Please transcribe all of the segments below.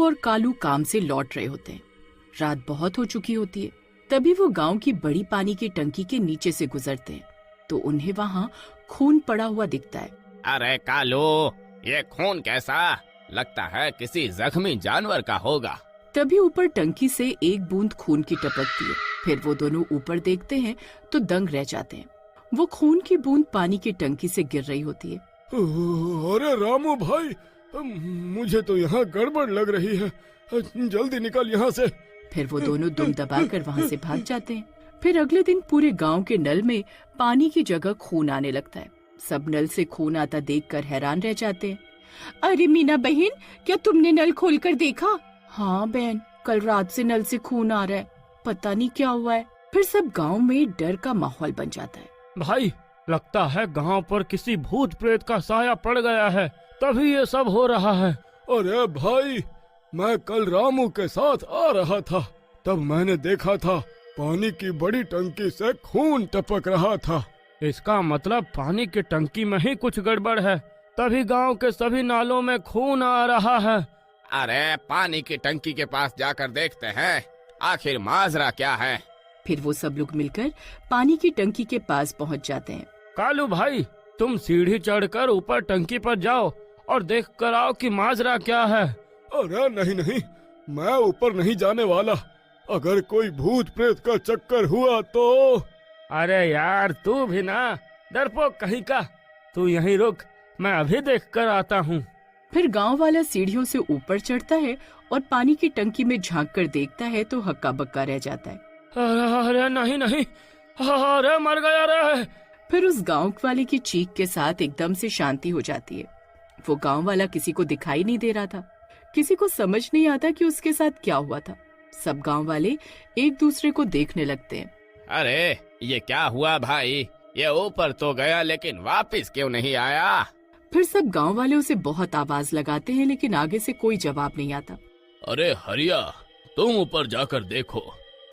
और कालू काम से लौट रहे होते हैं। रात बहुत हो चुकी होती है। तभी वो गांव की बड़ी पानी की टंकी के नीचे से गुजरते हैं तो उन्हें वहाँ खून पड़ा हुआ दिखता है। अरे कालू, ये खून कैसा? लगता है किसी जख्मी जानवर का होगा। तभी ऊपर टंकी से एक बूंद खून की टपकती है। फिर वो दोनों ऊपर देखते हैं तो दंग रह जाते हैं। वो खून की बूंद पानी की टंकी से गिर रही होती है। अरे रामू भाई, मुझे तो यहाँ गड़बड़ लग रही है, जल्दी निकल यहाँ से। फिर वो दोनों दुम दबाकर वहाँ से भाग जाते हैं। फिर अगले दिन पूरे गांव के नल में पानी की जगह खून आने लगता है। सब नल से खून आता देखकर हैरान रह जाते हैं। अरे मीना बहन, क्या तुमने नल खोलकर देखा? हाँ बहन, कल रात से नल से खून आ रहा है, पता नहीं क्या हुआ है। फिर सब गांव में डर का माहौल बन जाता है। भाई, लगता है गांव पर किसी भूत प्रेत का साया पड़ गया है, तभी ये सब हो रहा है। अरे भाई, मैं कल रामू के साथ आ रहा था, तब मैंने देखा था पानी की बड़ी टंकी से खून टपक रहा था। इसका मतलब पानी की टंकी में ही कुछ गड़बड़ है, तभी गांव के सभी नालों में खून आ रहा है। अरे पानी की टंकी के पास जाकर देखते हैं, आखिर माजरा क्या है। फिर वो सब लोग मिलकर पानी की टंकी के पास पहुंच जाते हैं। कालू भाई, तुम सीढ़ी चढ़कर ऊपर टंकी पर जाओ और देख कर आओ कि माजरा क्या है। अरे नहीं नहीं, मैं ऊपर नहीं जाने वाला। अगर कोई भूत प्रेत का चक्कर हुआ तो। अरे यार, तू भी ना डरपोक कहीं का, तू यहीं रुक, मैं अभी देख कर आता हूँ। फिर गांव वाला सीढ़ियों से ऊपर चढ़ता है और पानी की टंकी में झांक कर देखता है तो हक्का बक्का रह जाता है। अरे नहीं नहीं, अरे मर गया रे। फिर उस गांव वाले की चीख के साथ एकदम से शांति हो जाती है। वो गांव वाला किसी को दिखाई नहीं दे रहा था। किसी को समझ नहीं आता कि उसके साथ क्या हुआ था। सब गांव वाले एक दूसरे को देखने लगते हैं। अरे ये क्या हुआ भाई? ये ऊपर तो गया लेकिन वापस क्यों नहीं आया? फिर सब गांव वाले उसे बहुत आवाज लगाते हैं लेकिन आगे से कोई जवाब नहीं आता। अरे हरिया, तुम ऊपर जाकर देखो,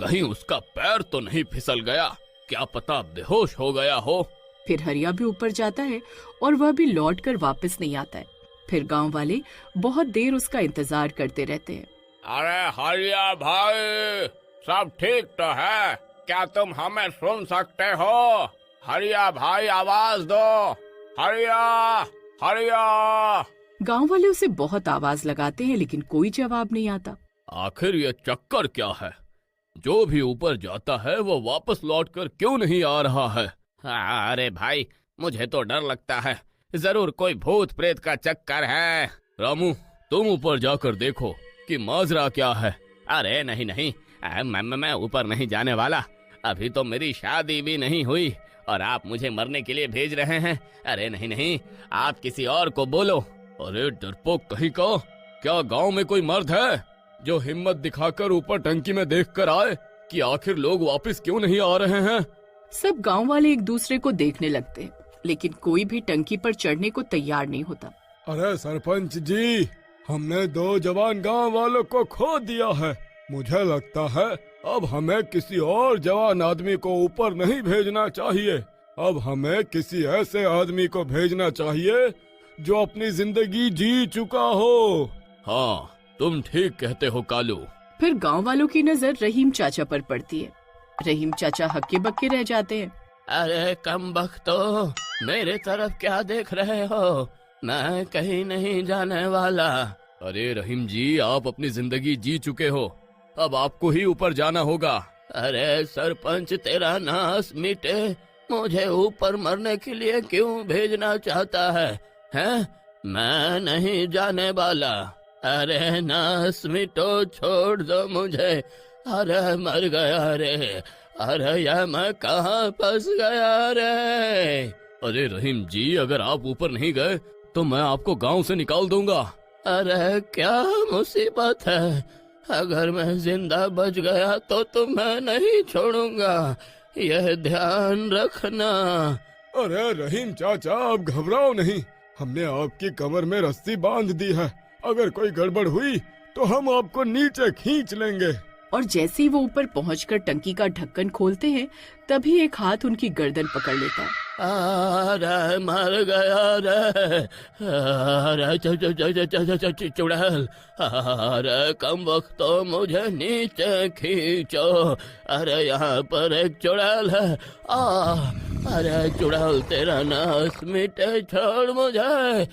कहीं उसका पैर तो नहीं फिसल गया, क्या पता बेहोश हो गया हो। फिर हरिया भी ऊपर जाता है और वह भी लौट कर वापस नहीं आता है। फिर गांव वाले बहुत देर उसका इंतजार करते रहते हैं। अरे हरिया भाई, सब ठीक तो है? क्या तुम हमें सुन सकते हो? हरिया भाई, आवाज दो। हरिया, हरिया। गांव वाले उसे बहुत आवाज लगाते हैं लेकिन कोई जवाब नहीं आता। आखिर ये चक्कर क्या है? जो भी ऊपर जाता है वो वापस लौटकर क्यों नहीं आ रहा है? अरे भाई, मुझे तो डर लगता है, जरूर कोई भूत प्रेत का चक्कर है। रामू, तुम ऊपर जाकर देखो कि माजरा क्या है। अरे नहीं नहीं, मैं ऊपर नहीं जाने वाला। अभी तो मेरी शादी भी नहीं हुई और आप मुझे मरने के लिए भेज रहे हैं। अरे नहीं नहीं, आप किसी और को बोलो। अरे डरपोक कहीं का, क्या गांव में कोई मर्द है जो हिम्मत दिखाकर ऊपर टंकी में देखकर आए कि आखिर लोग वापस क्यों नहीं आ रहे हैं? सब गांव वाले एक दूसरे को देखने लगते हैं लेकिन कोई भी टंकी पर चढ़ने को तैयार नहीं होता। अरे सरपंच जी, हमने 2 जवान गांव वालों को खो दिया है। मुझे लगता है अब हमें किसी और जवान आदमी को ऊपर नहीं भेजना चाहिए। अब हमें किसी ऐसे आदमी को भेजना चाहिए जो अपनी जिंदगी जी चुका हो। हाँ, तुम ठीक कहते हो कालू। फिर गांव वालों की नजर रहीम चाचा पर पड़ती है। रहीम चाचा हक्के बक्के रह जाते हैं। अरे कमबख्तो, मेरे तरफ क्या देख रहे हो? मैं कहीं नहीं जाने वाला। अरे रहीम जी, आप अपनी जिंदगी जी चुके हो, अब आपको ही ऊपर जाना होगा। अरे सरपंच, तेरा नाश मिटे, मुझे ऊपर मरने के लिए क्यों भेजना चाहता है? हैं? मैं नहीं जाने वाला। अरे नाश मिटो, छोड़ दो मुझे। अरे मर गया रे। अरे यार, मैं कहाँ फंस गया रे। अरे रहीम जी, अगर आप ऊपर नहीं गए तो मैं आपको गांव से निकाल दूंगा। अरे क्या मुसीबत है? अगर मैं जिंदा बच गया तो तुम्हें नहीं छोड़ूंगा, यह ध्यान रखना। अरे रहीम चाचा, आप घबराओ नहीं, हमने आपकी कमर में रस्सी बांध दी है। अगर कोई गड़बड़ हुई तो हम आपको नीचे खींच लेंगे। और जैसे ही वो ऊपर पहुंचकर टंकी का ढक्कन खोलते हैं तभी एक हाथ उनकी गर्दन पकड़ लेता है अरे मर गया रे, अरे चुड़ैल, अरे कम वक्त तो मुझे नीचे खींचो, अरे यहाँ पर एक चुड़ैल है, अरे चुड़ैल तेरा नाश मिटे, छोड़ मुझे।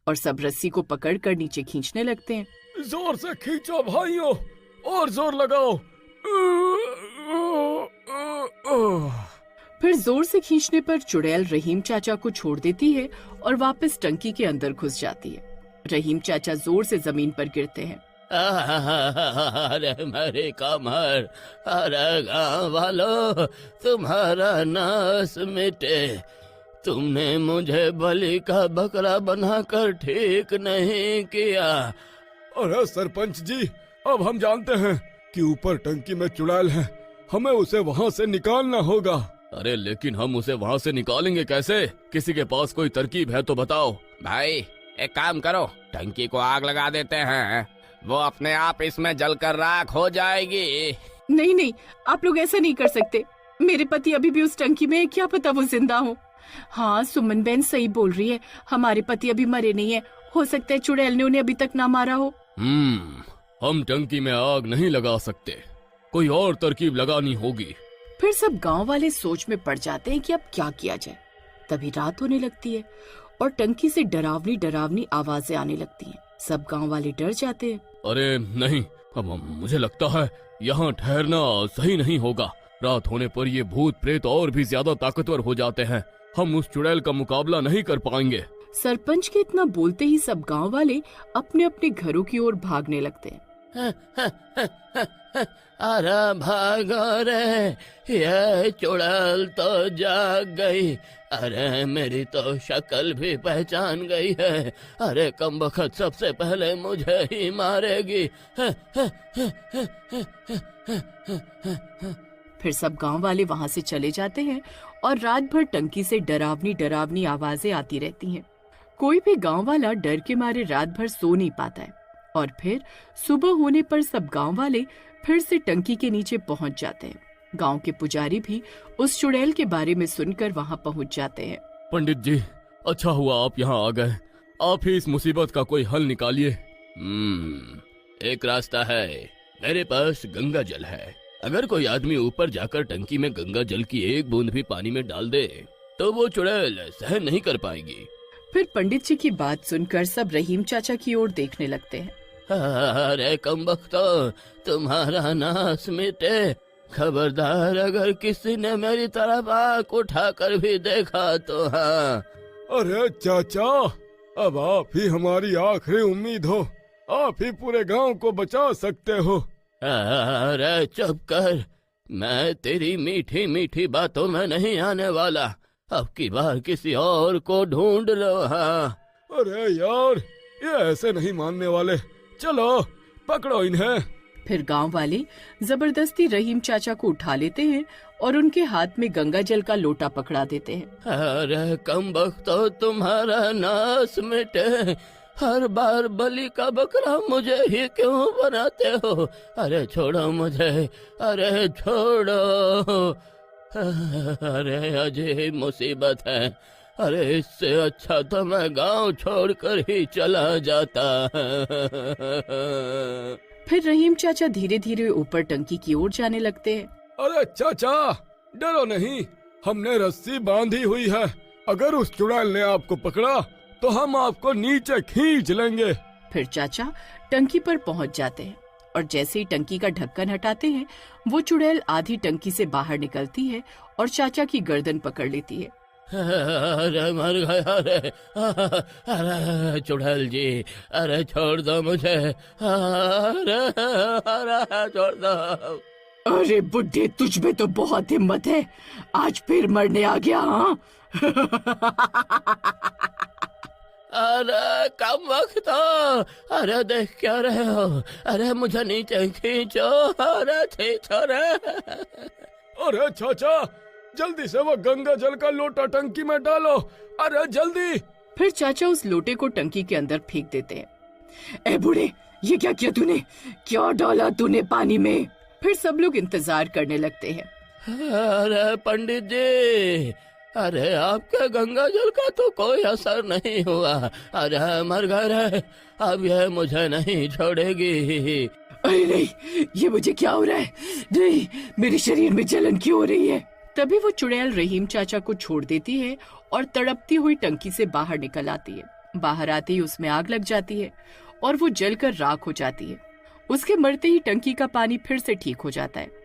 और सब रस्सी को पकड़कर नीचे खींचने लगते हैं। जोर से खींचो भाइयों, और जोर लगाओ। फिर जोर से खींचने पर चुड़ैल रहीम चाचा को छोड़ देती है और वापस टंकी के अंदर घुस जाती है। रहीम चाचा जोर से जमीन पर गिरते हैं। अरे मेरी कमर, अरे गाँव वालों तुम्हारा नाश मिटे, तुमने मुझे बलि का बकरा बनाकर ठीक नहीं किया। अरे सरपंच जी, अब हम जानते हैं कि ऊपर टंकी में चुड़ैल है, हमें उसे वहाँ से निकालना होगा। अरे लेकिन हम उसे वहाँ से निकालेंगे कैसे? किसी के पास कोई तरकीब है तो बताओ। भाई एक काम करो, टंकी को आग लगा देते हैं, वो अपने आप इसमें जलकर राख हो जाएगी। नहीं नहीं, आप लोग ऐसा नहीं कर सकते। मेरे पति अभी भी उस टंकी में है, क्या पता वो जिंदा हो। हाँ, सुमन बहन सही बोल रही है, हमारे पति अभी मरे नहीं है, हो सकता है चुड़ैल ने उन्हें अभी तक ना मारा हो। हम टंकी में आग नहीं लगा सकते, कोई और तरकीब लगानी होगी। फिर सब गांव वाले सोच में पड़ जाते हैं कि अब क्या किया जाए। तभी रात होने लगती है और टंकी से डरावनी डरावनी आवाजें आने लगती हैं। सब गांव वाले डर जाते हैं। अरे नहीं, अब मुझे लगता है यहाँ ठहरना सही नहीं होगा। रात होने पर ये भूत प्रेत और भी ज्यादा ताकतवर हो जाते हैं, हम उस चुड़ैल का मुकाबला नहीं कर पाएंगे। सरपंच के इतना बोलते ही सब गांव वाले अपने अपने घरों की ओर भागने लगते हैं। अरे भागो रे, ये चुड़ैल तो जाग गई, अरे मेरी तो शक्ल भी पहचान गई है, अरे कमबख्त सबसे पहले मुझे ही मारेगी। फिर सब गांव वाले वहां से चले जाते हैं और रात भर टंकी से डरावनी डरावनी आवाजें आती रहती हैं। कोई भी गांव वाला डर के मारे रात भर सो नहीं पाता है। और फिर सुबह होने पर सब गांव वाले फिर से टंकी के नीचे पहुंच जाते हैं। गांव के पुजारी भी उस चुड़ैल के बारे में सुनकर वहां पहुंच जाते हैं। पंडित जी, अच्छा हुआ आप यहाँ आ गए, आप ही इस मुसीबत का कोई हल निकालिए। एक रास्ता है, मेरे पास गंगा जल है, अगर कोई आदमी ऊपर जाकर टंकी में गंगा जल की एक बूंद भी पानी में डाल दे तो वो चुड़ैल सहन नहीं कर पाएगी। फिर पंडित जी की बात सुनकर सब रहीम चाचा की ओर देखने लगते हैं। अरे कमबख्तो, तुम्हारा नाश मिटे, खबरदार अगर किसी ने मेरी तरफ आंख उठाकर भी देखा तो। हाँ, अरे चाचा, अब आप ही हमारी आखिरी उम्मीद हो, आप ही पूरे गांव को बचा सकते हो। अरे चुप कर, मैं तेरी मीठी मीठी बातों में नहीं आने वाला, अब की बार किसी और को ढूंढ लो। हाँ, अरे यार, ये ऐसे नहीं मानने वाले, चलो पकड़ो इन्हें। फिर गांव वाले जबरदस्ती रहीम चाचा को उठा लेते हैं और उनके हाथ में गंगा जल का लोटा पकड़ा देते हैं। अरे कमबख्तो, तुम्हारा नाश मिटे, हर बार बलि का बकरा मुझे ही क्यों बनाते हो? अरे छोड़ो मुझे, अरे छोड़ो, अरे अजीब मुसीबत है, अरे इससे अच्छा तो मैं गांव छोड़कर ही चला जाता। फिर रहीम चाचा धीरे धीरे ऊपर टंकी की ओर जाने लगते हैं। अरे चाचा, डरो नहीं, हमने रस्सी बांधी हुई है, अगर उस चुड़ैल ने आपको पकड़ा तो हम आपको नीचे खींच लेंगे। फिर चाचा टंकी पर पहुंच जाते हैं और जैसे ही टंकी का ढक्कन हटाते हैं, वो चुड़ैल आधी टंकी से बाहर निकलती है और चाचा की गर्दन पकड़ लेती है। अरे मर गया रे, अरे चुड़ैल जी, अरे छोड़ दो मुझे, अरे छोड़ दो। अरे बुड्ढे, तुझ में तो बहुत हिम्मत है, आज फिर मरने आ गया। हाँ अरे कम वक्त हो, अरे देख क्या रहे हो, अरे मुझे नीचे खींचो, अरे खींचो रे। अरे चाचा, जल्दी से वो गंगा जल का लोटा टंकी में डालो, अरे जल्दी। फिर चाचा उस लोटे को टंकी के अंदर फेंक देते हैं। ए बूढ़े, ये क्या किया तूने, क्या डाला तूने पानी में? फिर सब लोग इंतजार करने लगते हैं। अरे पंडित जी, अरे आपके गंगा जल का तो कोई असर नहीं हुआ। अरे मर गए, अब यह मुझे नहीं छोड़ेगी। अरे नहीं, ये मुझे क्या हो रहा है? नहीं, मेरे शरीर में जलन क्यों हो रही है? तभी वो चुड़ैल रहीम चाचा को छोड़ देती है और तड़पती हुई टंकी से बाहर निकल आती है। बाहर आते ही उसमें आग लग जाती है और वो जलकर राख हो जाती है। उसके मरते ही टंकी का पानी फिर से ठीक हो जाता है।